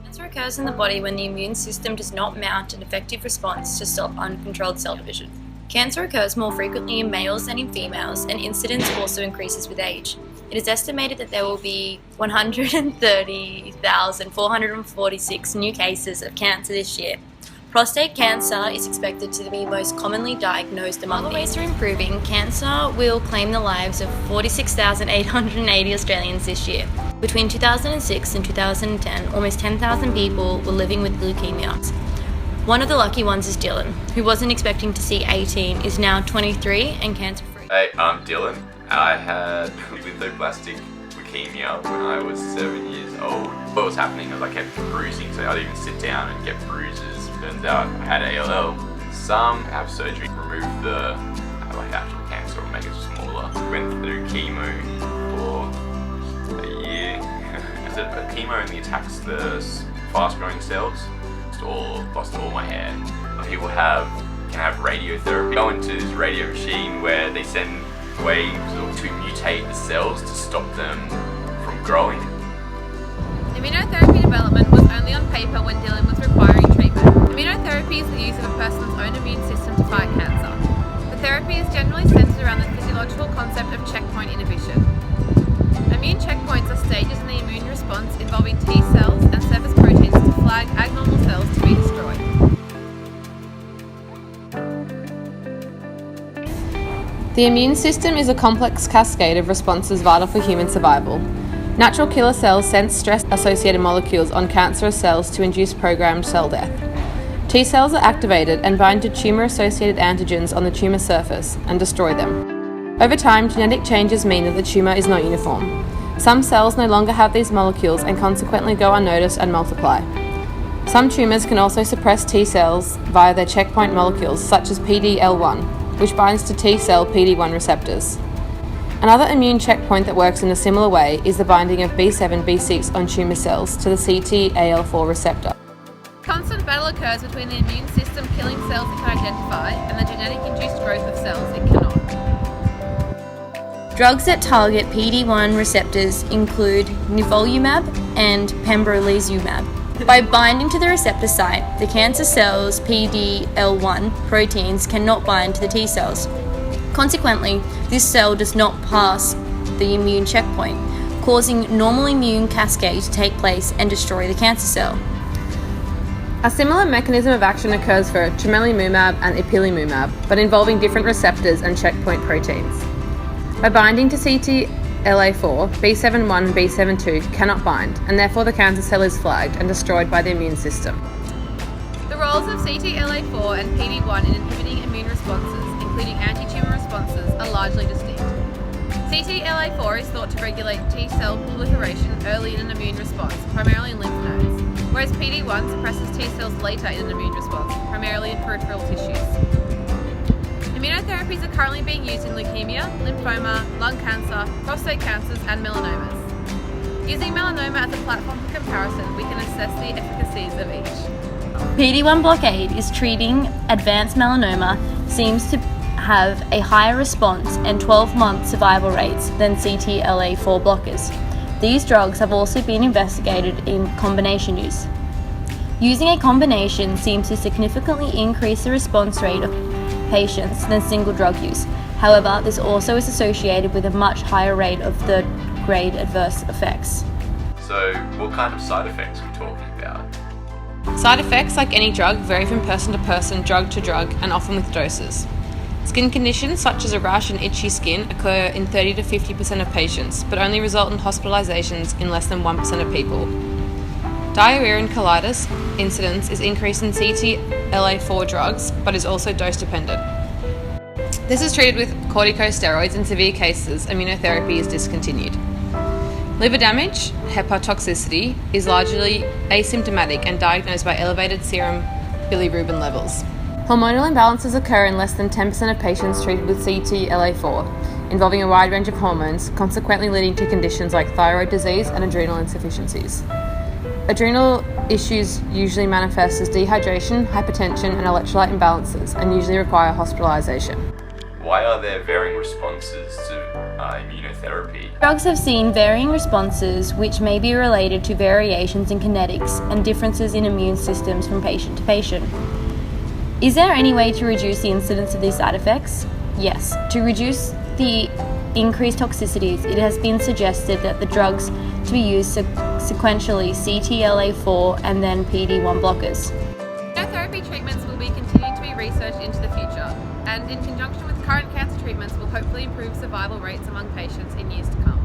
Cancer occurs in the body when the immune system does not mount an effective response to stop uncontrolled cell division. Cancer occurs more frequently in males than in females, and incidence also increases with age. It is estimated that there will be 130,446 new cases of cancer this year. Prostate cancer is expected to be most commonly diagnosed among other ways for improving. Cancer will claim the lives of 46,880 Australians this year. Between 2006 and 2010, almost 10,000 people were living with leukemia. One of the lucky ones is Dylan, who wasn't expecting to see 18, is now 23 and cancer-free. Hey, I'm Dylan. I had lymphoblastic leukemia when I was 7 years old. What was happening was I kept bruising, so I'd even sit down and get bruises. Turns out I had ALL. Some have surgery to remove the actual cancer or make it smaller. Went through chemo for a year. Chemo only attacks the fast-growing cells. Lost all my hair. People can have radiotherapy. Go into this radio machine where they send waves to mutate the cells to stop them from growing. Immunotherapy development was only on paper when Dylan was requiring treatment. Immunotherapy is the use of a person's own immune system to fight cancer. The therapy is generally centered around the physiological concept of checkpoint inhibition. Immune checkpoints are stages in the immune response involving T cells and surface proteins to flag abnormal cells to be destroyed. The immune system is a complex cascade of responses vital for human survival. Natural killer cells sense stress-associated molecules on cancerous cells to induce programmed cell death. T cells are activated and bind to tumour-associated antigens on the tumour surface and destroy them. Over time, genetic changes mean that the tumour is not uniform. Some cells no longer have these molecules and consequently go unnoticed and multiply. Some tumours can also suppress T cells via their checkpoint molecules such as PD-L1, which binds to T cell PD-1 receptors. Another immune checkpoint that works in a similar way is the binding of B7-B6 on tumour cells to the CTAL4 receptor. Constant battle occurs between the immune system killing cells it can identify and the genetic-induced growth of cells it cannot. Drugs that target PD-1 receptors include nivolumab and pembrolizumab. By binding to the receptor site, the cancer cells' PD-L1 proteins cannot bind to the T cells. Consequently, this cell does not pass the immune checkpoint, causing normal immune cascade to take place and destroy the cancer cell. A similar mechanism of action occurs for tremelimumab and ipilimumab, but involving different receptors and checkpoint proteins. By binding to CTLA4, B7-1 and B7-2 cannot bind, and therefore the cancer cell is flagged and destroyed by the immune system. The roles of CTLA4 and PD-1 in inhibiting immune responses, including anti-tumour responses, are largely distinct. CTLA4 is thought to regulate T cell proliferation early in an immune response, primarily in lymph nodes, whereas PD-1 suppresses T cells later in an immune response, primarily in peripheral tissues. Immunotherapies are currently being used in leukemia, lymphoma, lung cancer, prostate cancers, and melanomas. Using melanoma as a platform for comparison, we can assess the efficacies of each. PD-1 blockade is treating advanced melanoma seems to have a higher response and 12-month survival rates than CTLA4 blockers. These drugs have also been investigated in combination use. Using a combination seems to significantly increase the response rate of patients than single drug use. However, this also is associated with a much higher rate of third-grade adverse effects. So, what kind of side effects are we talking about? Side effects, like any drug, vary from person to person, drug to drug, and often with doses. Skin conditions such as a rash and itchy skin occur in 30 to 50% of patients, but only result in hospitalizations in less than 1% of people. Diarrhea and colitis incidence is increased in CTLA4 drugs, but is also dose dependent. This is treated with corticosteroids. In severe cases, immunotherapy is discontinued. Liver damage, hepatotoxicity, is largely asymptomatic and diagnosed by elevated serum bilirubin levels. Hormonal imbalances occur in less than 10% of patients treated with CTLA4, involving a wide range of hormones, consequently leading to conditions like thyroid disease and adrenal insufficiencies. Adrenal issues usually manifest as dehydration, hypertension, and electrolyte imbalances, and usually require hospitalization. Why are there varying responses to immunotherapy? immunotherapy. Drugs have seen varying responses which may be related to variations in kinetics and differences in immune systems from patient to patient. Is there any way to reduce the incidence of these side effects? Yes. To reduce the increased toxicities, it has been suggested that the drugs to be used sequentially CTLA4 and then PD-1 blockers. Immunotherapy treatments will be continuing to be researched into the future, and in conjunction with current cancer treatments will hopefully improve survival rates among patients in years to come.